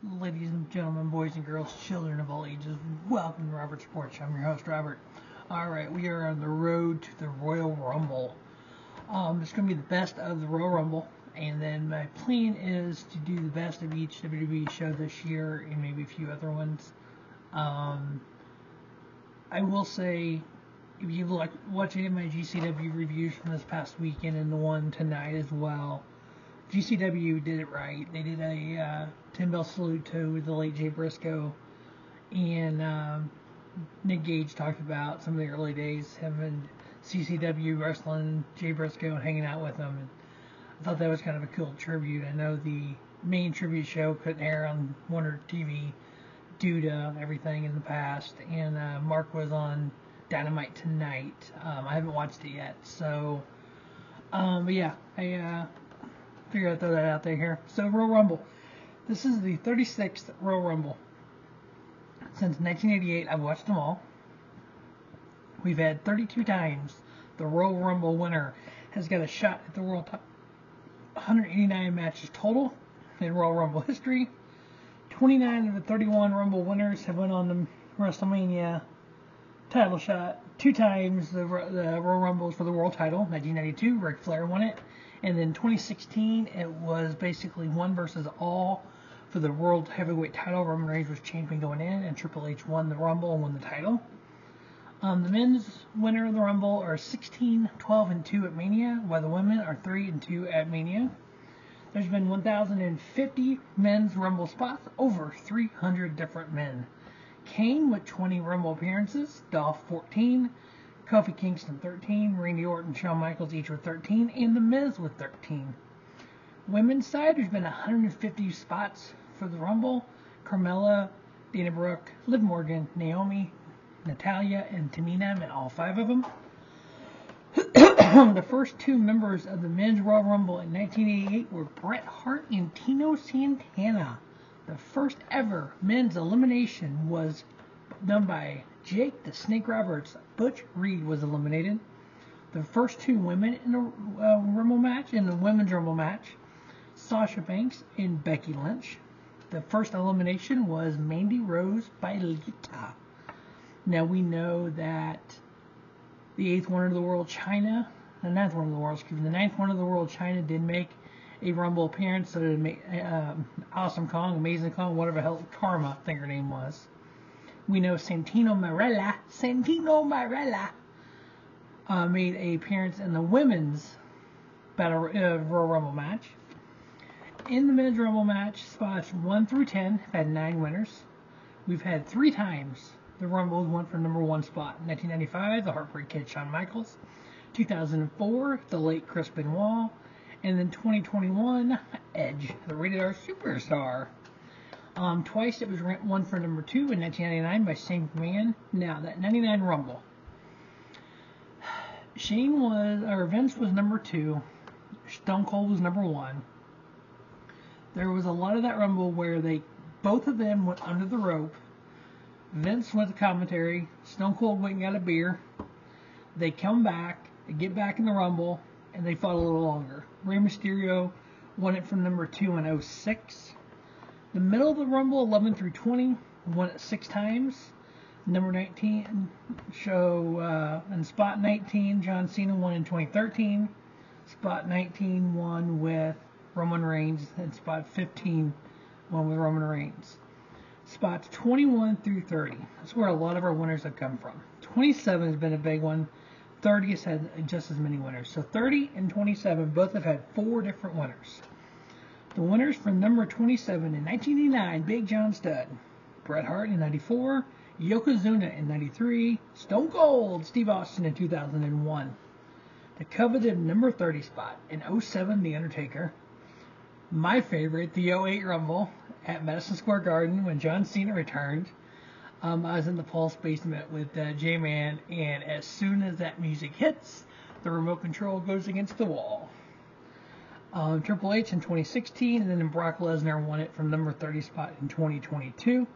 Ladies and gentlemen, boys and girls, children of all ages, welcome to Robert's Porch. I'm your host, Robert. Alright, we are on the road to the Royal Rumble. It's going to be the best of the Royal Rumble, and then my plan is to do the best of each WWE show this year, and maybe a few other ones. I will say, if you like watch any of my GCW reviews from this past weekend and the one tonight as well, GCW did it right. They did a 10-bell salute to the late Jay Briscoe, and Nick Gage talked about some of the early days, him and CCW wrestling Jay Briscoe and hanging out with him. And I thought that was kind of a cool tribute. I know the main tribute show couldn't air on Warner TV due to everything in the past, and Mark was on Dynamite tonight. I haven't watched it yet, so but yeah, I figured I'd throw that out there here. So Royal Rumble. This is the 36th Royal Rumble. Since 1988, I've watched them all. We've had 32 times the Royal Rumble winner has got a shot at the World Title. 189 matches total in Royal Rumble history. 29 of the 31 Rumble winners have went on the WrestleMania title shot. 2 times the Royal Rumbles for the World Title. 1992, Ric Flair won it. And then 2016, it was basically one versus all for the World Heavyweight title. Roman Reigns was champion going in, and Triple H won the Rumble and won the title. The men's winner of the Rumble are 16, 12, and 2 at Mania, while the women are 3 and 2 at Mania. There's been 1,050 men's Rumble spots, over 300 different men. Kane with 20 Rumble appearances, Dolph 14, Kofi Kingston 13, Randy Orton, Shawn Michaels each with 13, and The Miz with 13. Women's side, there's been 150 spots for the Rumble. Carmella, Dana Brooke, Liv Morgan, Naomi, Natalya, and Tamina in all 5 of them. The first 2 members of the men's Royal Rumble in 1988 were Bret Hart and Tino Santana. The first ever men's elimination was done by Jake the Snake Roberts. Butch Reed was eliminated. The first 2 women in the Rumble match, in the women's Rumble match, Sasha Banks and Becky Lynch. The first elimination was Mandy Rose by Lita. Now we know that the 8th wonder of the world, Chyna, the 9th wonder of the world, the 9th wonder of the world, Chyna, did make a Rumble appearance. So did Awesome Kong, Amazing Kong, whatever the hell Karma, I think her name was. We know Santino Marella made an appearance in the women's Royal Rumble match. In the men's Rumble match, spots 1 through 10 have had 9 winners. We've had 3 times the Rumble won for number 1 spot. 1995, the Heartbreak Kid Shawn Michaels. 2004, the late Chris Benoit. And then 2021, Edge, the Rated R Superstar. Twice it was won for number 2 in 1999 by Shane McMahon. Now, that 99 Rumble. Vince was number 2. Stone Cold was number 1. There was a lot of that Rumble where both of them went under the rope. Vince went to commentary. Stone Cold went and got a beer. They come back, they get back in the Rumble, and they fought a little longer. Rey Mysterio won it from number 2 in 06. The middle of the Rumble, 11 through 20, won it 6 times. Number 19 in spot 19, John Cena won in 2013. Spot 19 won with Roman Reigns, and spot 15 won with Roman Reigns. Spots 21 through 30. That's where a lot of our winners have come from. 27 has been a big one. 30 has had just as many winners. So 30 and 27 both have had 4 different winners. The winners from number 27 in 1989, Big John Studd. Bret Hart in 94. Yokozuna in 93. Stone Cold Steve Austin in 2001. The coveted number 30 spot in 07, The Undertaker. My favorite, the 08 Rumble at Madison Square Garden when John Cena returned. I was in the Pulse basement with J-Man, and as soon as that music hits, the remote control goes against the wall. Triple H in 2016, and then Brock Lesnar won it from number 30 spot in 2022.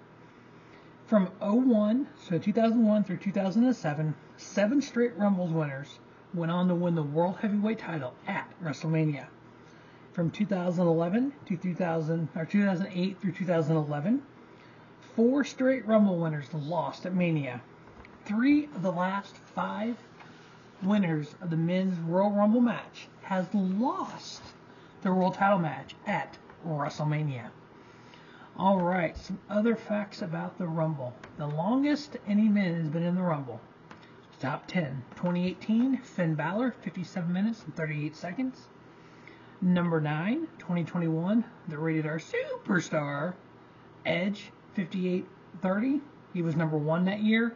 From 2001 through 2007, 7 straight Rumbles winners went on to win the World Heavyweight title at WrestleMania. from 2011 to 2008 through 2011. 4 straight Rumble winners lost at Mania. 3 of the last 5 winners of the men's Royal Rumble match has lost the world title match at WrestleMania. Alright, some other facts about the Rumble. The longest any man has been in the Rumble. Top 10. 2018, Finn Balor, 57 minutes and 38 seconds. Number 9, 2021, the Rated R Superstar, Edge, 58:30. He was number 1 that year.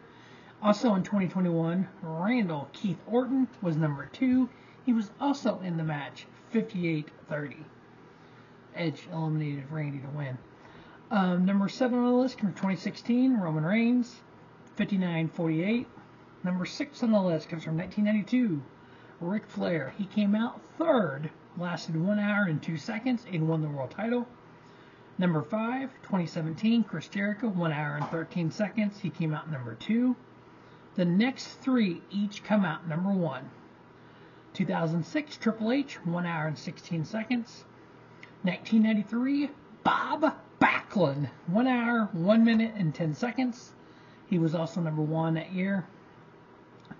Also in 2021, Randall Keith Orton was number 2. He was also in the match, 58:30. Edge eliminated Randy to win. Number 7 on the list comes from 2016, Roman Reigns, 59:48. Number 6 on the list comes from 1992, Ric Flair. He came out 3rd, lasted 1 hour and 2 seconds, and won the world title. Number 5, 2017, Chris Jericho, 1 hour and 13 seconds. He came out number 2. The next 3 each come out number 1. 2006, Triple H, 1 hour and 16 seconds. 1993, Bob Backlund, 1 hour, 1 minute, and 10 seconds. He was also number 1 that year.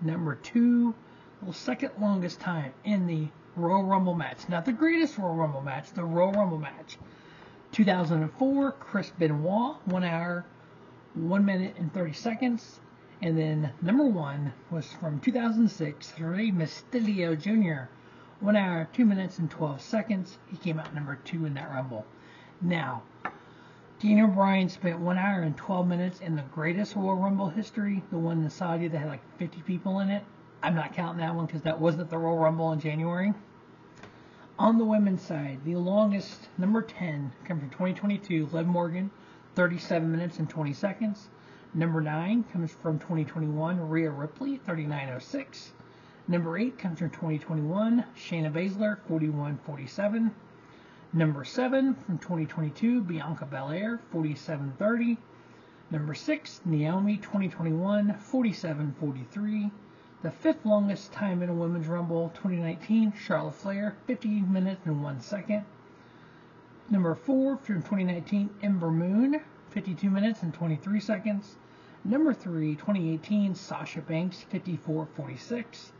Number 2, the second longest time in the Royal Rumble match. Not the greatest Royal Rumble match, the Royal Rumble match. 2004, Chris Benoit, 1 hour, 1 minute, and 30 seconds. And then number 1 was from 2006, Rey Mysterio Jr., 1 hour, 2 minutes, and 12 seconds. He came out number 2 in that Rumble. Now, Daniel Bryan spent 1 hour and 12 minutes in the greatest Royal Rumble history, the one in Saudi that had like 50 people in it. I'm not counting that one because that wasn't the Royal Rumble in January. On the women's side, the longest, number 10, comes from 2022, Liv Morgan, 37 minutes and 20 seconds. Number 9 comes from 2021, Rhea Ripley, 39:06. Number 8 comes from 2021, Shayna Baszler, 41:47. Number 7 from 2022, Bianca Belair, 47:30. Number 6, Naomi, 2021, 47:43. The 5th longest time in a Women's Rumble, 2019, Charlotte Flair, 50 minutes and 1 second. Number 4 from 2019, Ember Moon, 52 minutes and 23 seconds. Number 3, 2018, Sasha Banks, 54:46.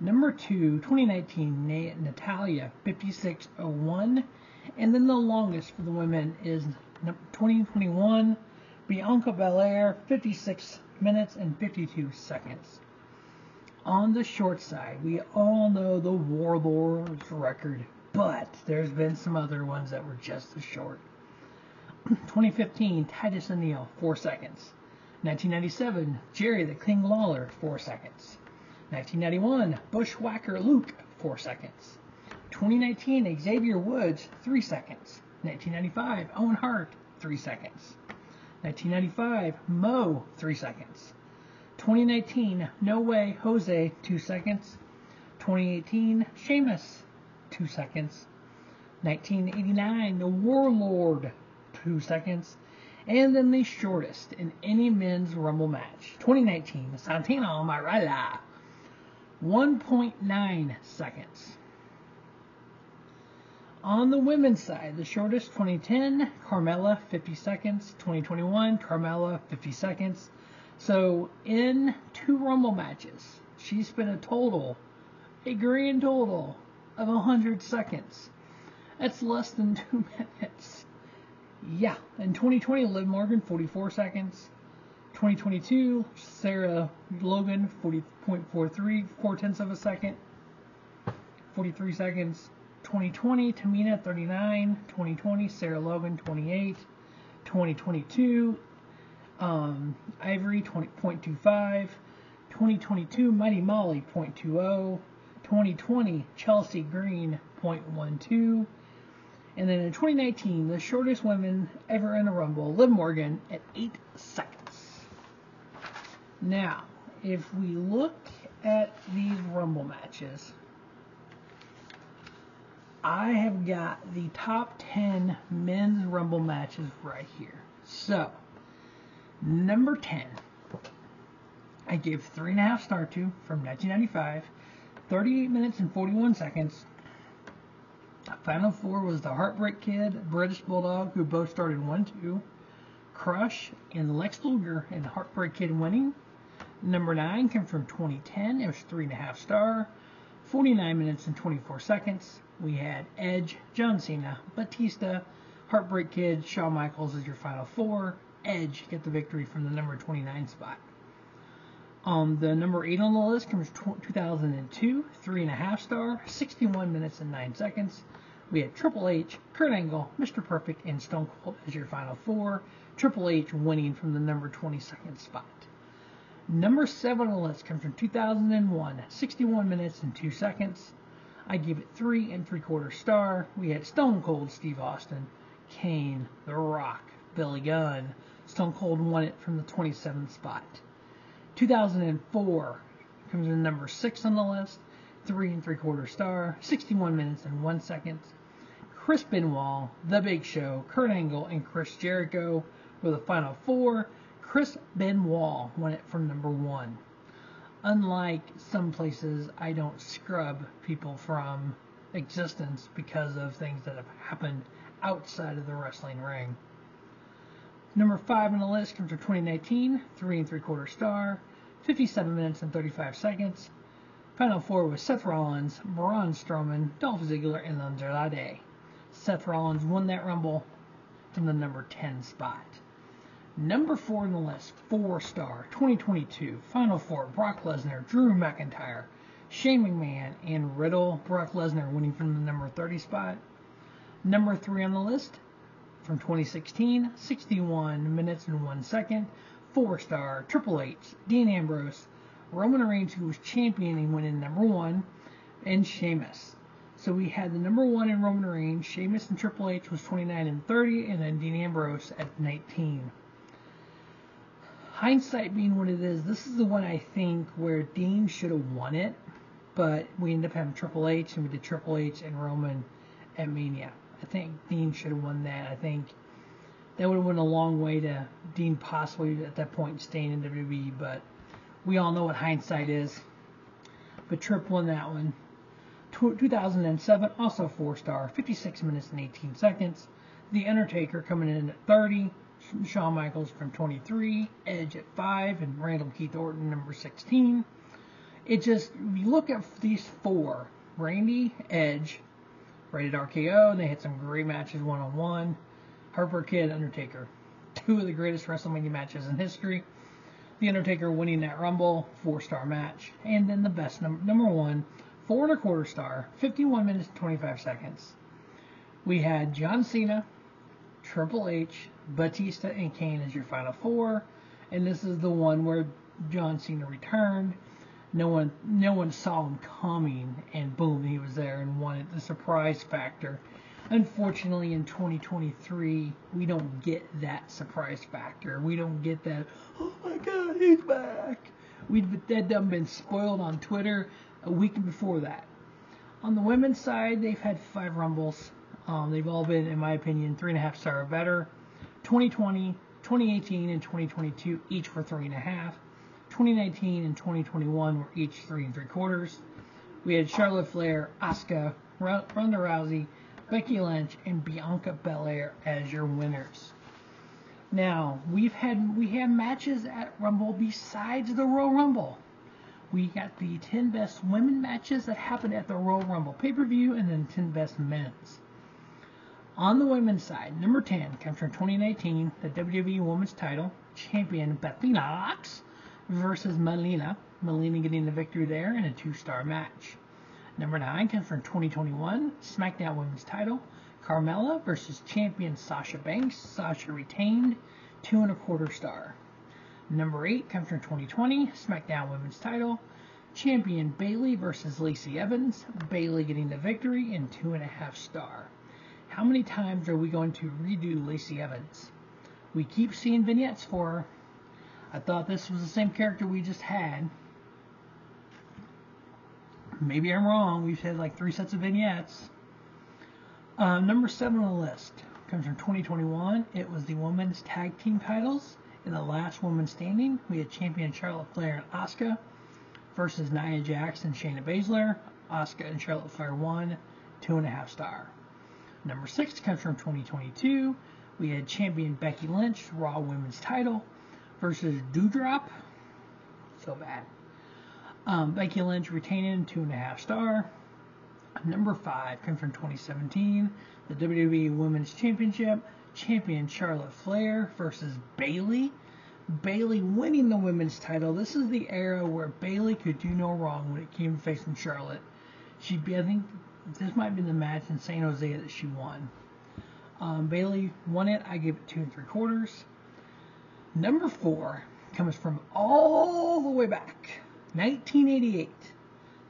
Number 2, 2019, Natalya, 56:01. And then the longest for the women is 2021, Bianca Belair, 56 minutes and 52 seconds. On the short side, we all know the Warlord's record, but there's been some other ones that were just as short. 2015, Titus O'Neil, 4 seconds. 1997, Jerry the King Lawler, 4 seconds. 1991, Bushwhacker Luke, 4 seconds. 2019, Xavier Woods, 3 seconds. 1995, Owen Hart, 3 seconds. 1995, Mo, 3 seconds. 2019, No Way Jose, 2 seconds. 2018, Sheamus, 2 seconds. 1989, The Warlord, 2 seconds. And then the shortest in any men's Rumble match, 2019, Santino Marella, 1.9 seconds. On the women's side, the shortest, 2010, Carmella, 50 seconds. 2021, Carmella, 50 seconds. So in 2 Rumble matches, she spent a grand total of 100 seconds. That's less than 2 minutes. Yeah, in 2020, Liv Morgan, 44 seconds. 2022, Sarah Logan, 40.43, 4/10 of a second, 43 seconds. 2020, Tamina, 39. 2020, Sarah Logan, 28. 2022, Ivory, 20.25. 2022, Mighty Molly, 0.20. 2020, Chelsea Green, 0.12. And then in 2019, the shortest women ever in a Rumble, Liv Morgan, at 8 seconds. Now, if we look at these Rumble matches, I have got the top 10 men's Rumble matches right here. So, number 10, I gave 3.5 stars to from 1995, 38 minutes and 41 seconds. Final four was the Heartbreak Kid, British Bulldog, who both started 1-2. Crush and Lex Luger and Heartbreak Kid winning. Number 9 came from 2010. It was 3.5 star, 49 minutes and 24 seconds. We had Edge, John Cena, Batista, Heartbreak Kid, Shawn Michaels as your final four. Edge get the victory from the number 29 spot. The number 8 on the list comes 2002, 3.5 star, 61 minutes and 9 seconds. We had Triple H, Kurt Angle, Mr. Perfect, and Stone Cold as your final four. Triple H winning from the number 22nd spot. Number 7 on the list comes from 2001, 61 minutes and 2 seconds. I give it 3 3/4 star. We had Stone Cold Steve Austin, Kane, The Rock, Billy Gunn. Stone Cold won it from the 27th spot. 2004 comes in number 6 on the list, 3 3/4 star, 61 minutes and 1 second. Chris Benoit, The Big Show, Kurt Angle, and Chris Jericho were the final four. Chris Benoit won it from number 1. Unlike some places, I don't scrub people from existence because of things that have happened outside of the wrestling ring. Number 5 on the list comes from 2019, 3 3/4 star, 57 minutes and 35 seconds. Final four was Seth Rollins, Braun Strowman, Dolph Ziggler, and Andrade. Seth Rollins won that Rumble from the number 10 spot. Number 4 on the list, 4 star, 2022, Final four, Brock Lesnar, Drew McIntyre, Shane McMahon, and Riddle. Brock Lesnar winning from the number 30 spot. Number 3 on the list, from 2016, 61 minutes and 1 second, 4 star, Triple H, Dean Ambrose, Roman Reigns, who was champion and went in number 1, and Sheamus. So we had the number 1 in Roman Reigns, Sheamus and Triple H was 29 and 30, and then Dean Ambrose at 19. Hindsight being what it is, this is the one I think where Dean should have won it, but we ended up having Triple H, and we did Triple H and Roman at Mania. I think Dean should have won that. I think that would have went a long way to Dean possibly at that point staying in WWE, but we all know what hindsight is. But Tripp won that one. 2007, also 4 star, 56 minutes and 18 seconds. The Undertaker coming in at 30. Shawn Michaels from 23. Edge at 5. And Randall Keith Orton, number 16. It just, you look at these 4. Randy, Edge, rated RKO, and they had some great matches one-on-one. Harper Kid, Undertaker. 2 of the greatest WrestleMania matches in history. The Undertaker winning that Rumble, 4-star match. And then the best, number 1, 4 1/4 star, 51 minutes and 25 seconds. We had John Cena, Triple H, Batista, and Kane as your final 4. And this is the one where John Cena returned. No one saw him coming, and boom, he was there and won it. The surprise factor. Unfortunately, in 2023, we don't get that surprise factor. We don't get that, oh my God, he's back. That done been spoiled on Twitter a week before that. On the women's side, they've had 5 Rumbles. They've all been, in my opinion, 3.5 star or better. 2020, 2018, and 2022 each were 3.5. 2019 and 2021 were each 3 3/4. We had Charlotte Flair, Asuka, Ronda Rousey, Becky Lynch, and Bianca Belair as your winners. Now, we have matches at Rumble besides the Royal Rumble. We got the 10 best women matches that happened at the Royal Rumble pay-per-view, and then 10 best men's. On the women's side, number 10 comes from 2019, the WWE Women's Title, champion Becky Lynch versus Melina. Melina getting the victory there in a 2-star match. Number 9 comes from 2021, SmackDown Women's Title, Carmella versus champion Sasha Banks. Sasha retained, 2 1/4 star. Number 8 comes from 2020, SmackDown Women's Title, champion Bayley versus Lacey Evans. Bayley getting the victory in 2.5 star. How many times are we going to redo Lacey Evans? We keep seeing vignettes for her. I thought this was the same character we just had. Maybe I'm wrong. We've had like 3 sets of vignettes. Number 7 on the list comes from 2021. It was the women's tag team titles. In the last woman standing, we had champion Charlotte Flair and Asuka versus Nia Jax and Shayna Baszler. Asuka and Charlotte Flair won 2.5 star. Number 6 comes from 2022. We had champion Becky Lynch, Raw Women's title, versus Doudrop. So bad. Becky Lynch retaining 2.5 star. Number 5 comes from 2017. The WWE Women's Championship, champion Charlotte Flair versus Bayley. Bayley winning the women's title. This is the era where Bayley could do no wrong when it came to facing Charlotte. I think this might be the match in San Jose that she won. Bayley won it. I give it 2 3/4. Number 4 comes from all the way back, 1988.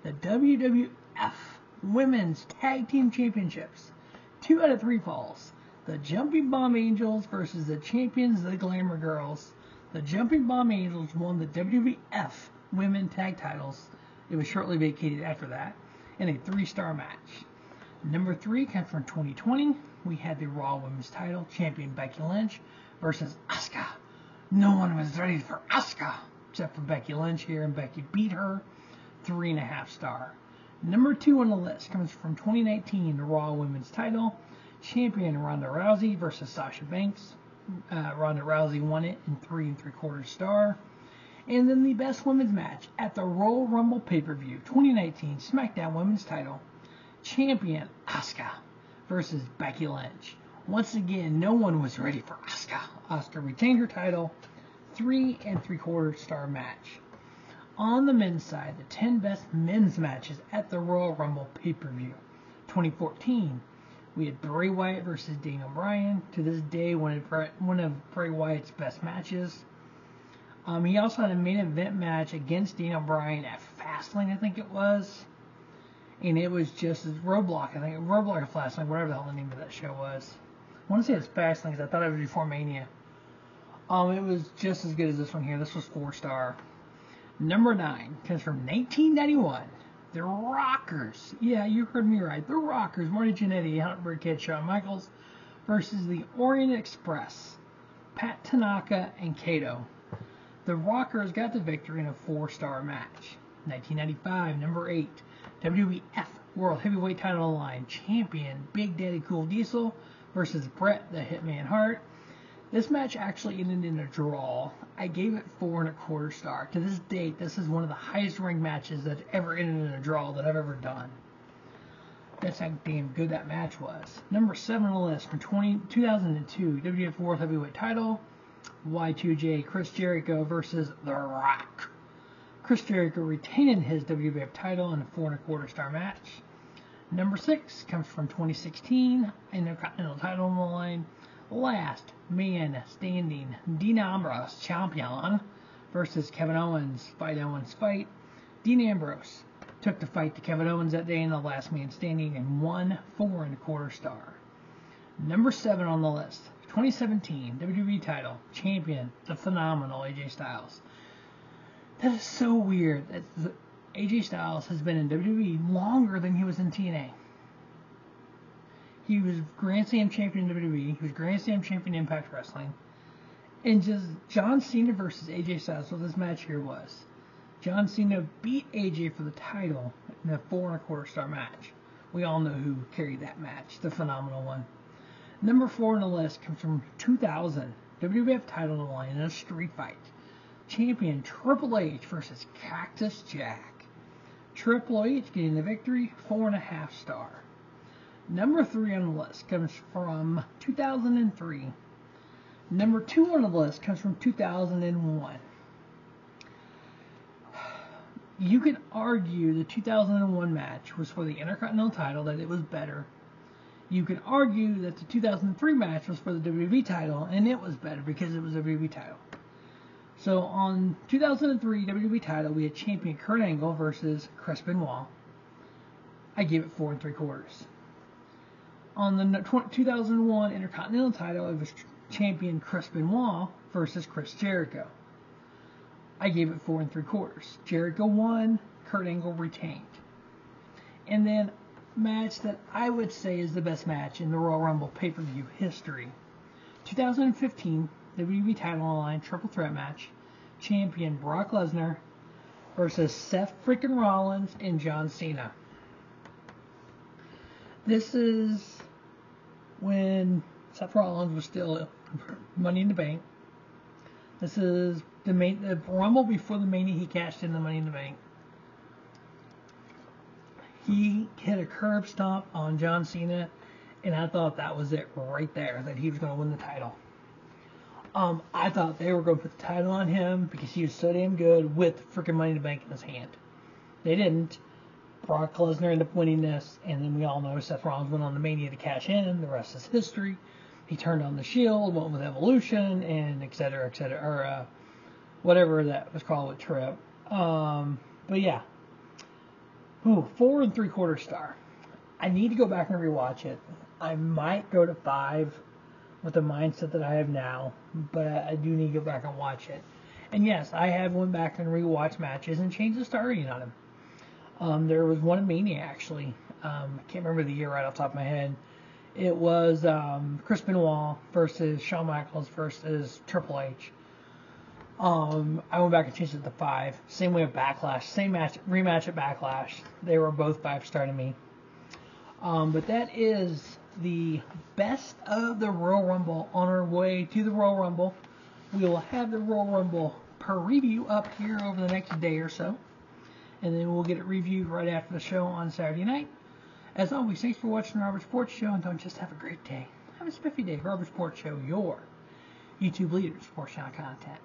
The WWF Women's Tag Team Championships. 2 out of 3 falls. The Jumping Bomb Angels versus the champions, the Glamour Girls. The Jumping Bomb Angels won the WWF Women Tag Titles. It was shortly vacated after that in a 3-star match. Number 3 comes from 2020. We had the Raw Women's title, champion Becky Lynch versus Asuka. No one was ready for Asuka except for Becky Lynch here, and Becky beat her. 3.5 star. Number 2 on the list comes from 2019, the Raw Women's title, champion Ronda Rousey versus Sasha Banks. Ronda Rousey won it in 3 3/4 star. And then the best women's match at the Royal Rumble pay-per-view 2019 SmackDown Women's title, champion Asuka versus Becky Lynch. Once again, no one was ready for Asuka. Asuka retained her title. 3 3/4 star match. On the men's side, the 10 best men's matches at the Royal Rumble pay-per-view 2014. We had Bray Wyatt versus Daniel Bryan. To this day, one of Bray Wyatt's best matches. He also had a main event match against Daniel Bryan at Fastlane, I think it was. And it was just as Roadblock, Roadblock or Fastlane, whatever the hell the name of that show was. I want to say it's Fastlane because I thought it was before Mania. It was just as good as this one here. This was 4 star. Number 9 comes from 1991. The Rockers. Yeah, you heard me right. The Rockers. Marty Jannetty, Hunt Kid, Shawn Michaels versus the Orient Express. Pat Tanaka and Kato. The Rockers got the victory in a 4-star match. 1995, number 8. WWF World Heavyweight title on the line. Champion Big Daddy Cool Diesel versus Bret the Hitman Hart. This match actually ended in a draw. I gave it 4 1/4 star. To this date, this is one of the highest ranked matches that ever ended in a draw that I've ever done. That's how damn good that match was. Number 7 on the list from 2002, WWF World Heavyweight title, Y2J Chris Jericho versus The Rock. Chris Jericho retained his WWF title in a 4 1/4 star match. Number 6 comes from 2016, Intercontinental title on the line. Last man standing, Dean Ambrose, champion, versus Kevin Owens. Fight. Dean Ambrose took the fight to Kevin Owens that day in the last man standing and won 4 1/4 star. Number 7 on the list, 2017 WWE title, champion, the phenomenal AJ Styles. That is so weird. AJ Styles has been in WWE longer than he was in TNA. He was Grand Slam champion in WWE. He was Grand Slam champion in Impact Wrestling. And just John Cena versus AJ Styles, what this match here was. John Cena beat AJ for the title in a 4 1/4 star match. We all know who carried that match, the phenomenal one. Number 4 on the list comes from 2000, WWF title on the line in a street fight. Champion Triple H versus Cactus Jack. Triple H getting the victory, 4 1/2 star. Number 3 on the list comes from 2003. Number 2 on the list comes from 2001. You can argue the 2001 match was for the Intercontinental title, that it was better. You could argue that the 2003 match was for the WWE title, and it was better because it was a WWE title. So on 2003 WWE title, we had champion Kurt Angle versus Chris Benoit. I gave it 4 3/4. On the 2001 Intercontinental title, it was champion Chris Benoit versus Chris Jericho. I gave it 4 3/4. Jericho won, Kurt Angle retained. And then match that I would say is the best match in the Royal Rumble pay-per-view history. 2015 WWE title on the line triple threat match. Champion Brock Lesnar versus Seth freaking Rollins and John Cena. This is when Seth Rollins was still Money in the Bank. This is the Rumble before the Mania. He cashed in the Money in the Bank. He hit a curb stomp on John Cena, and I thought that was it right there, that he was going to win the title. I thought they were going to put the title on him because he was so damn good with freaking Money in the Bank in his hand. They didn't. Brock Lesnar ended up winning this, and then we all know Seth Rollins went on the Mania to cash in. The rest is history. He turned on the Shield, went with Evolution, and et cetera, or whatever that was called with Trip. But yeah. 4 3/4 star. I need to go back and rewatch it. I might go to 5 with the mindset that I have now, but I do need to go back and watch it. And yes, I have went back and rewatched matches and changed the star rating on them. There was one Mania, actually. I can't remember the year right off the top of my head. It was Chris Benoit versus Shawn Michaels versus Triple H. I went back and changed it to 5. Same way with Backlash. Same match, rematch at Backlash. They were both 5-star to me. But that is the best of the Royal Rumble. On our way to the Royal Rumble, we will have the Royal Rumble preview up here over the next day or so. And then we'll get it reviewed right after the show on Saturday night. As always, thanks for watching the Robert Sports Show, and don't just have a great day. Have a spiffy day. Robert Sports Show, your YouTube leader, sports channel content.